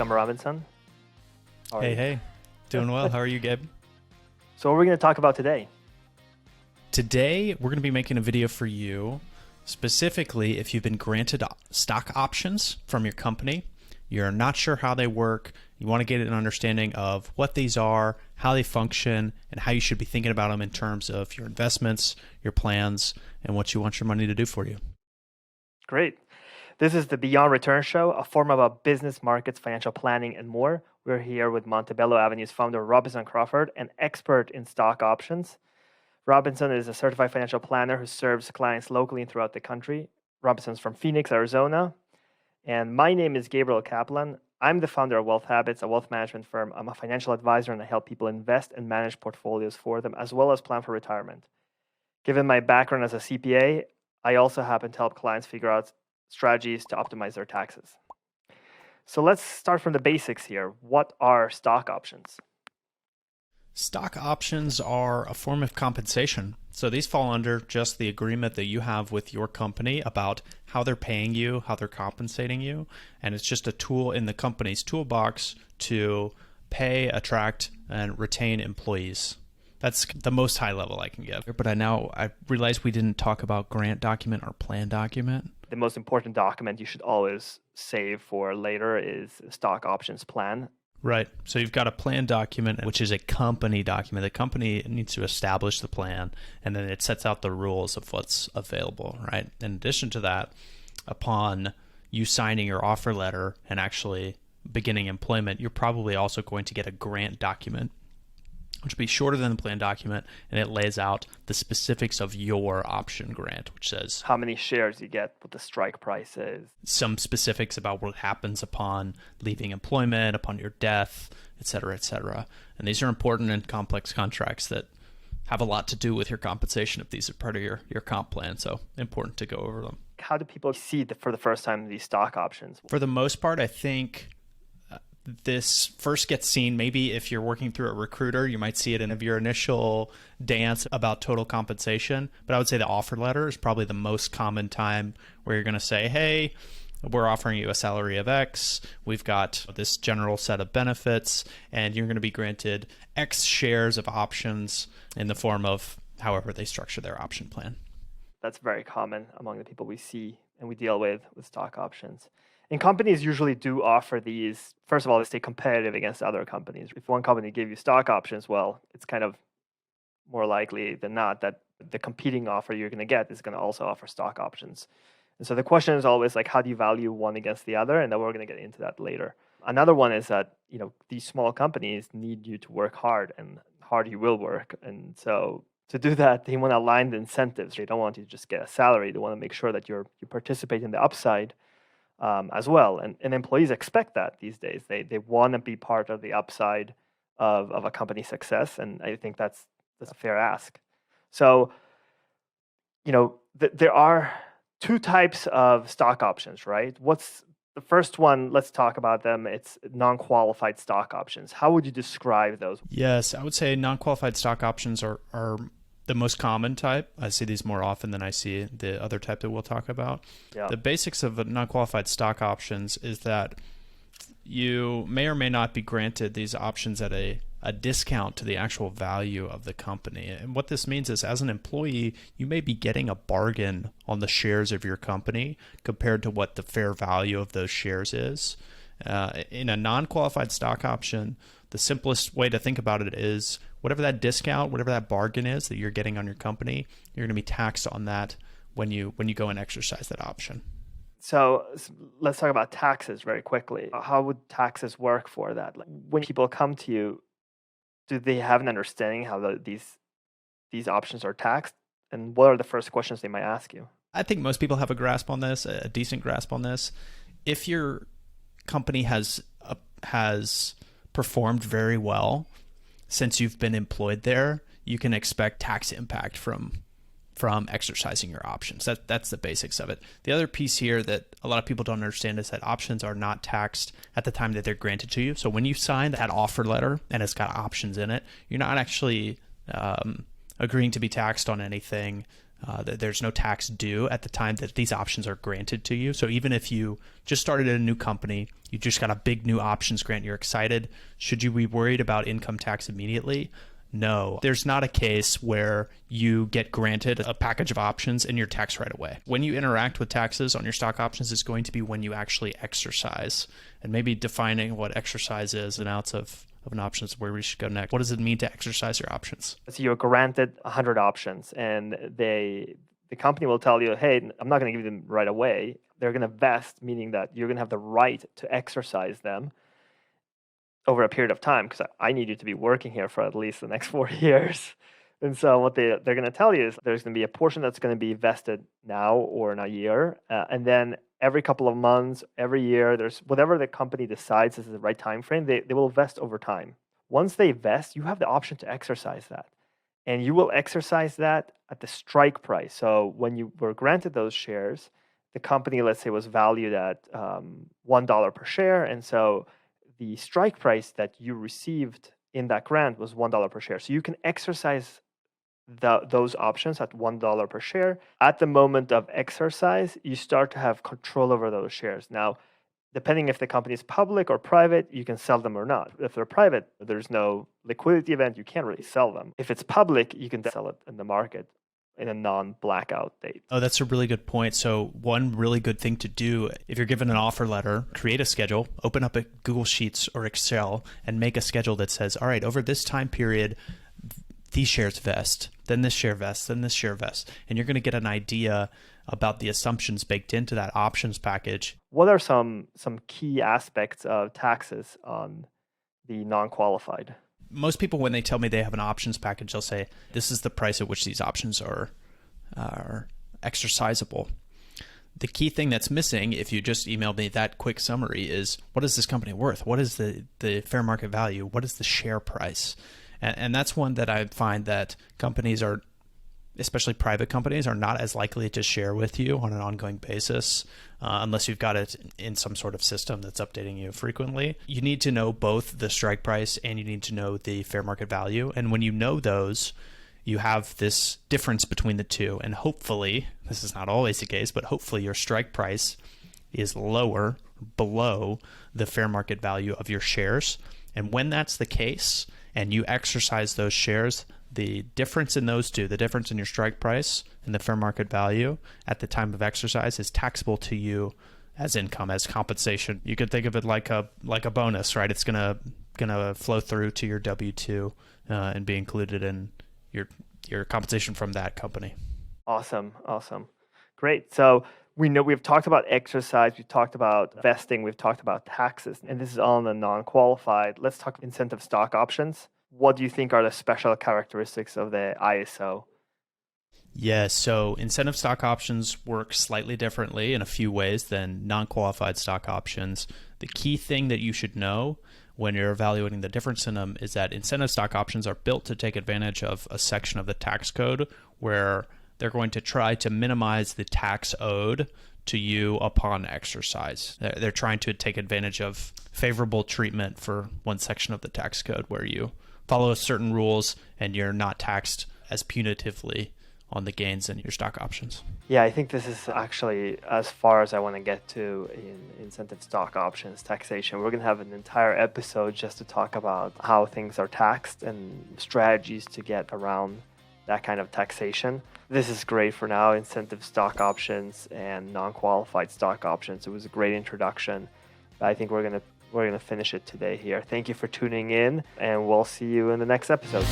Welcome, Robinson. Hey. Doing well. How are you, Gabe? So what are we going to talk about today? Today, we're going to be making a video for you, specifically if you've been granted stock options from your company, you're not sure how they work, you want to get an understanding of what these are, how they function, and how you should be thinking about them in terms of your investments, your plans, and what you want your money to do for you. Great. This is the Beyond Return Show, a forum about business, markets, financial planning, and more. We're here with Montebello Avenue's founder, Robinson Crawford, an expert in stock options. Robinson is a certified financial planner who serves clients locally and throughout the country. Robinson's from Phoenix, Arizona. And my name is Gabriel Kaplan. I'm the founder of Wealth Habits, a wealth management firm. I'm a financial advisor and I help people invest and manage portfolios for them, as well as plan for retirement. Given my background as a CPA, I also happen to help clients figure out strategies to optimize their taxes. So let's start from the basics here. What are stock options? Stock options are a form of compensation. So these fall under just the agreement that you have with your company about how they're paying you, how they're compensating you. And it's just a tool in the company's toolbox to pay, attract, and retain employees. That's the most high level I can give. But I realized we didn't talk about grant document or plan document. The most important document you should always save for later is a stock options plan. Right. So you've got a plan document, which is a company document. The company needs to establish the plan, and then it sets out the rules of what's available, right? In addition to that, upon you signing your offer letter and actually beginning employment, you're probably also going to get a grant document, which will be shorter than the plan document, and it lays out the specifics of your option grant, which says how many shares you get, what the strike price is, some specifics about what happens upon leaving employment, upon your death, et cetera, et cetera. And these are important and complex contracts that have a lot to do with your compensation if these are part of your comp plan, so important to go over them. How do people see for the first time these stock options? For the most part, I think this first gets seen maybe if you're working through a recruiter, you might see it in your initial dance about total compensation. But I would say the offer letter is probably the most common time where you're going to say, hey, we're offering you a salary of X. We've got this general set of benefits, and you're going to be granted X shares of options in the form of however they structure their option plan. That's very common among the people we see and we deal with stock options. And companies usually do offer these. First of all, they stay competitive against other companies. If one company gave you stock options, well, it's kind of more likely than not that the competing offer you're going to get is going to also offer stock options. And so the question is always like, how do you value one against the other? And then we're going to get into that later. Another one is that, these small companies need you to work hard, and hard you will work. And so to do that, they want to align the incentives. They don't want you to just get a salary. They want to make sure that you participate in the upside as well. And employees expect that these days. They want to be part of the upside of a company's success. And I think that's a fair ask. So, there are two types of stock options, right? What's the first one? Let's talk about them. It's non-qualified stock options. How would you describe those? Yes, I would say non-qualified stock options are the most common type. I see these more often than I see the other type that we'll talk about. Yeah. The basics of non-qualified stock options is that you may or may not be granted these options at a discount to the actual value of the company. And what this means is, as an employee, you may be getting a bargain on the shares of your company compared to what the fair value of those shares is. In a non-qualified stock option, the simplest way to think about it is whatever that discount, whatever that bargain is that you're getting on your company, you're going to be taxed on that when you go and exercise that option. So let's talk about taxes very quickly. How would taxes work for that? Like, when people come to you, do they have an understanding how these options are taxed? And what are the first questions they might ask you? I think most people have a grasp on this, a decent grasp on this. If your company has performed very well since you've been employed there, you can expect tax impact from exercising your options. That's the basics of it. The other piece here that a lot of people don't understand is that options are not taxed at the time that they're granted to you. So when you sign that offer letter and it's got options in it, you're not actually agreeing to be taxed on anything There's no tax due at the time that these options are granted to you. So even if you just started a new company, you just got a big new options grant, you're excited, should you be worried about income tax immediately? No, there's not a case where you get granted a package of options and you're taxed right away. When you interact with taxes on your stock options is going to be when you actually exercise, and maybe defining what exercise is and outs of an option is where we should go next. What does it mean to exercise your options? So you're granted 100 options and the company will tell you, hey, I'm not going to give them right away. They're going to vest, meaning that you're going to have the right to exercise them over a period of time, because I need you to be working here for at least the next 4 years. And so what they're going to tell you is there's going to be a portion that's going to be vested now or in a year. And then every couple of months, every year, there's whatever the company decides is the right time frame, they will vest over time. Once they vest, you have the option to exercise that. And you will exercise that at the strike price. So when you were granted those shares, the company, let's say, was valued at $1 per share. And so the strike price that you received in that grant was $1 per share. So you can exercise those options at $1 per share. At the moment of exercise, you start to have control over those shares. Now, depending if the company is public or private, you can sell them or not. If they're private, there's no liquidity event, you can't really sell them. If it's public, you can sell it in the market in a non-blackout date. Oh, that's a really good point. So one really good thing to do, if you're given an offer letter, create a schedule, open up a Google Sheets or Excel and make a schedule that says, all right, over this time period, these shares vest, then this share vests, then this share vests. And you're going to get an idea about the assumptions baked into that options package. What are some key aspects of taxes on the non-qualified? Most people, when they tell me they have an options package, they'll say, this is the price at which these options are exercisable. The key thing that's missing, if you just emailed me that quick summary, is what is this company worth? What is the fair market value? What is the share price? And that's one that I find that companies are, especially private companies, are not as likely to share with you on an ongoing basis unless you've got it in some sort of system that's updating you frequently. You need to know both the strike price and you need to know the fair market value. And when you know those, you have this difference between the two. And hopefully, this is not always the case, but hopefully your strike price is lower, below the fair market value of your shares. And when that's the case, and you exercise those shares, the difference in those two, the difference in your strike price and the fair market value at the time of exercise, is taxable to you as income, as compensation. You could think of it like a bonus, right? It's gonna flow through to your W-2 and be included in your compensation from that company. Awesome. Great. So we know we've talked about exercise, we've talked about vesting, we've talked about taxes, and this is all on the non-qualified. Let's talk incentive stock options. What do you think are the special characteristics of the ISO? Yes, so incentive stock options work slightly differently in a few ways than non-qualified stock options. The key thing that you should know when you're evaluating the difference in them is that incentive stock options are built to take advantage of a section of the tax code where they're going to try to minimize the tax owed to you upon exercise. They're trying to take advantage of favorable treatment for one section of the tax code where you follow certain rules and you're not taxed as punitively on the gains in your stock options. Yeah, I think this is actually as far as I want to get to in incentive stock options taxation. We're going to have an entire episode just to talk about how things are taxed and strategies to get around that kind of taxation. This is great for now, incentive stock options and non-qualified stock options. It was a great introduction. But I think we're going to finish it today here. Thank you for tuning in, and we'll see you in the next episode.